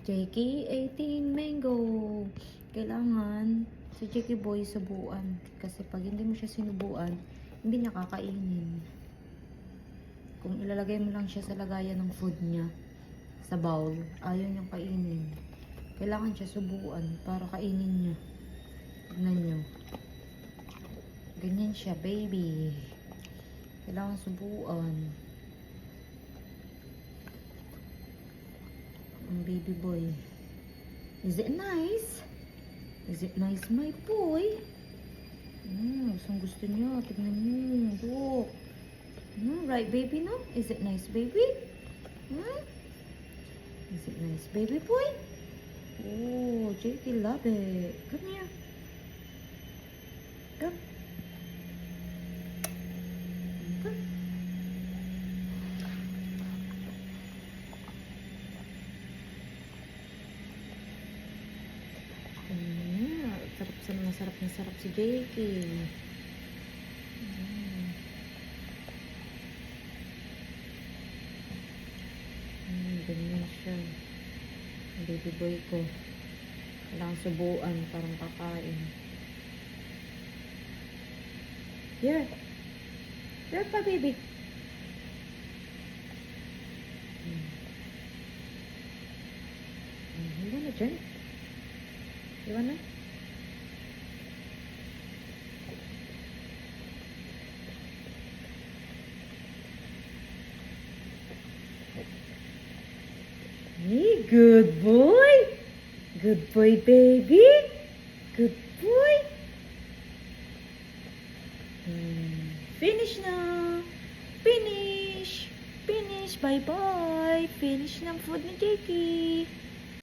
Jakey, 18 mango. Kailangan si Jakey boy subuan. Kasi pag hindi mo siya sinubuan, hindi niya kakainin. Kung ilalagay mo lang siya sa lagayan ng food niya, sa bowl, ayaw niyang kainin. Kailangan siya subuan para kainin niya. Tignan niyo. Ganyan siya, baby. Kailangan subuan. Ang baby boy. Is it nice? Is it nice, my boy? Gustong gusto niya. Tignan niyo. Look. Right, baby, no? Is it nice, baby? Is it nice, baby boy? Oh, Jakey love it. Come here. Come. Come. Sarap na sarap si Jakey. Ganyan siya. Ang baby boy ko. Kailangan subuan parang kakain. Here. Here pa, baby. Hindi na dyan. Iwan na. Hey, good boy. Good boy, baby. Good boy. Finish na. Finish. Finish. Bye-bye. Finish ng food ni Jakey.